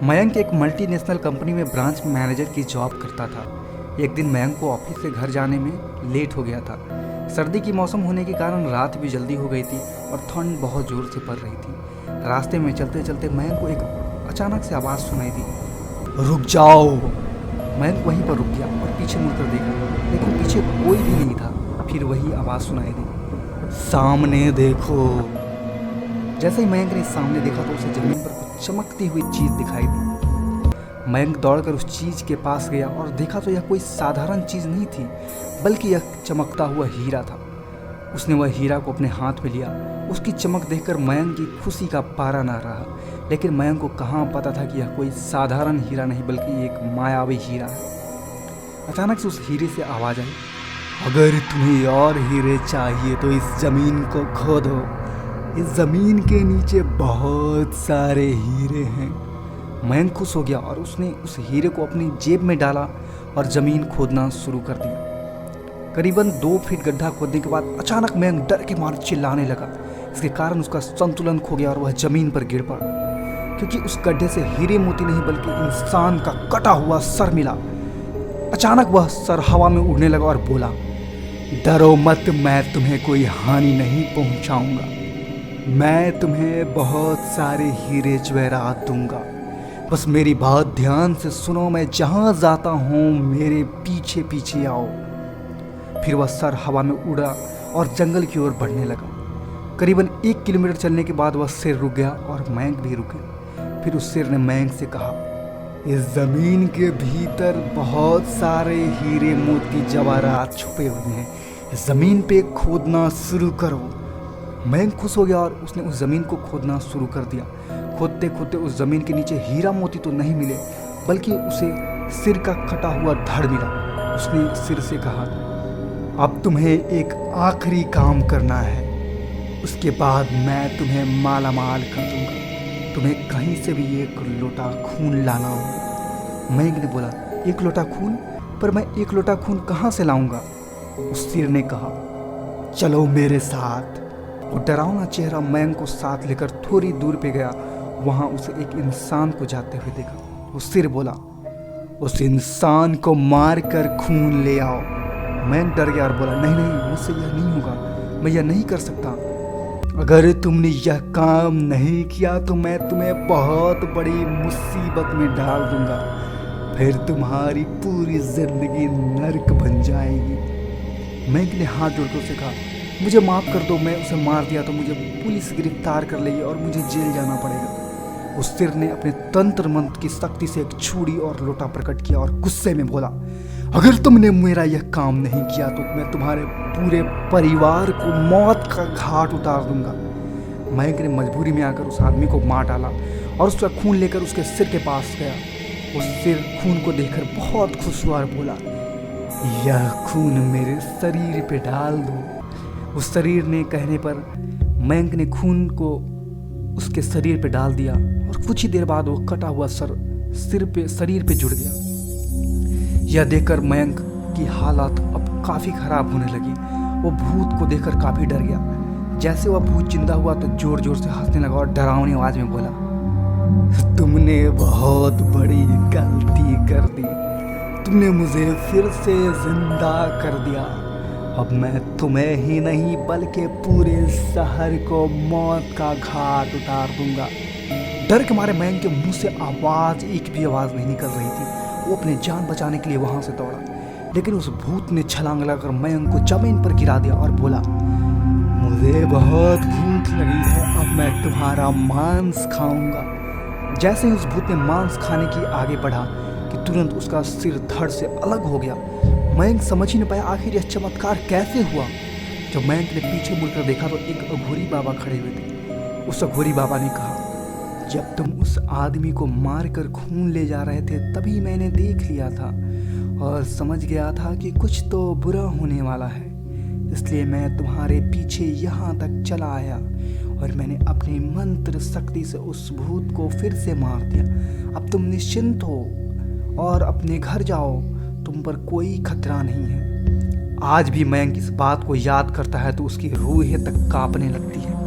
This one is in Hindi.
मयंक एक मल्टीनेशनल कंपनी में ब्रांच मैनेजर की जॉब करता था। एक दिन मयंक को ऑफिस से घर जाने में लेट हो गया था। सर्दी की मौसम होने के कारण रात भी जल्दी हो गई थी और ठंड बहुत ज़ोर से पड़ रही थी। रास्ते में चलते चलते मयंक को एक अचानक से आवाज़ सुनाई दी, रुक जाओ। मयंक वहीं पर रुक गया और पीछे मुड़कर देखा, लेकिन पीछे कोई भी नहीं था। फिर वही आवाज़ सुनाई दी, सामने देखो। जैसे ही मयंक ने सामने देखा तो उसे जमीन पर कुछ चमकती हुई चीज़ दिखाई दी। मयंक दौड़कर उस चीज़ के पास गया और देखा तो यह कोई साधारण चीज़ नहीं थी, बल्कि यह चमकता हुआ हीरा था। उसने वह हीरा को अपने हाथ में लिया। उसकी चमक देखकर मयंक की खुशी का पारा ना रहा, लेकिन मयंक को कहाँ पता था कि यह कोई साधारण हीरा नहीं बल्कि एक मायावी हीरा है। अचानक से उस हीरे से आवाज़ आई, अगर तुम्हें और हीरे चाहिए तो इस ज़मीन को खोदो। इस ज़मीन के नीचे बहुत सारे हीरे हैं। मयंक खुश हो गया और उसने उस हीरे को अपनी जेब में डाला और ज़मीन खोदना शुरू कर दिया। करीबन 2 फीट गड्ढा खोदने के बाद अचानक मयंक डर के मारे चिल्लाने लगा। इसके कारण उसका संतुलन खो गया और वह ज़मीन पर गिर पड़ा, क्योंकि उस गड्ढे से हीरे मोती नहीं बल्कि इंसान का कटा हुआ सर मिला। अचानक वह सर हवा में उड़ने लगा और बोला, डरो मत, मैं तुम्हें कोई हानि नहीं पहुंचाऊंगा। मैं तुम्हें बहुत सारे हीरे जवाहरात दूंगा। बस मेरी बात ध्यान से सुनो, मैं जहाँ जाता हूँ मेरे पीछे पीछे आओ। फिर वह सर हवा में उड़ा और जंगल की ओर बढ़ने लगा। करीबन 1 किलोमीटर चलने के बाद वह सिर रुक गया और मयंक भी रुक गया। फिर उस सिर ने मयंक से कहा, इस ज़मीन के भीतर बहुत सारे हीरे मोती जवाहरात छुपे हुए हैं। इस ज़मीन पे खोदना शुरू करो। मयंक खुश हो गया और उसने उस ज़मीन को खोदना शुरू कर दिया। खोदते खोदते उस ज़मीन के नीचे हीरा मोती तो नहीं मिले, बल्कि उसे सिर का कटा हुआ धड़ मिला। उसने सिर से कहा, अब तुम्हें एक आखिरी काम करना है, उसके बाद मैं तुम्हें माला माल कर दूंगा। तुम्हें कहीं से भी 1 लोटा खून लाना होगा। मयंक ने बोला, 1 लोटा खून? पर मैं 1 लोटा खून कहाँ से लाऊंगा? उस सिर ने कहा, चलो मेरे साथ। वो डरावना चेहरा मयंक को साथ लेकर थोड़ी दूर पे गया। वहाँ उसे एक इंसान को जाते हुए देखा। वो सिर बोला, उस इंसान को मार कर खून ले आओ। मयंक डर गया और बोला, नहीं नहीं, मुझसे यह नहीं होगा, मैं यह नहीं कर सकता। अगर तुमने यह काम नहीं किया तो मैं तुम्हें बहुत बड़ी मुसीबत में डाल दूंगा, फिर तुम्हारी पूरी जिंदगी नर्क बन जाएगी। मयंक ने हाथ जोड़कर उसे कहा, मुझे माफ़ कर दो, मैं उसे मार दिया तो मुझे पुलिस गिरफ्तार कर लेगी और मुझे जेल जाना पड़ेगा। उस सिर ने अपने तंत्र मंत्र की शक्ति से एक छुरी और लोटा प्रकट किया और गुस्से में बोला, अगर तुमने मेरा यह काम नहीं किया तो मैं तुम्हारे पूरे परिवार को मौत का घाट उतार दूंगा। मयंक ने मजबूरी में आकर उस आदमी को मार डाला और उसका खून लेकर उसके सिर के पास गया। उस सिर खून को देखकर बहुत खुश हुआ और बोला, यह खून मेरे शरीर पे डाल दो। उस शरीर ने कहने पर मयंक ने खून को उसके शरीर पे डाल दिया और कुछ ही देर बाद वो कटा हुआ शरीर पे जुड़ गया। यह देखकर मयंक की हालत अब काफ़ी खराब होने लगी। वो भूत को देखकर काफ़ी डर गया। जैसे वह भूत जिंदा हुआ तो जोर जोर से हंसने लगा और डरावनी आवाज़ में बोला, तुमने बहुत बड़ी गलती कर दी, तुमने मुझे फिर से जिंदा कर दिया। अब मैं तुम्हें ही नहीं बल्कि पूरे शहर को मौत का घाट उतार दूंगा। डर के मारे मयंक के मुंह से एक भी आवाज़ नहीं निकल रही थी। वो अपनी जान बचाने के लिए वहाँ से दौड़ा, लेकिन उस भूत ने छलांग लगाकर मयंक को जमीन पर गिरा दिया और बोला, मुझे बहुत भूख लगी है, अब मैं तुम्हारा मांस खाऊंगा। जैसे ही उस भूत ने मांस खाने की आगे बढ़ा कि तुरंत उसका सिर धड़ से अलग हो गया। मयंक समझ ही नहीं पाया आखिर यह चमत्कार कैसे हुआ। जब मयंक ने पीछे मुड़कर देखा तो एक अघोरी बाबा खड़े हुए थे। उस अघोरी बाबा ने कहा, जब तुम उस आदमी को मारकर खून ले जा रहे थे तभी मैंने देख लिया था और समझ गया था कि कुछ तो बुरा होने वाला है, इसलिए मैं तुम्हारे पीछे यहाँ तक चला आया और मैंने अपनी मंत्र शक्ति से उस भूत को फिर से मार दिया। अब तुम निश्चिंत हो और अपने घर जाओ, तुम पर कोई खतरा नहीं है। आज भी मयंक इस बात को याद करता है तो उसकी रूह तक कांपने लगती है।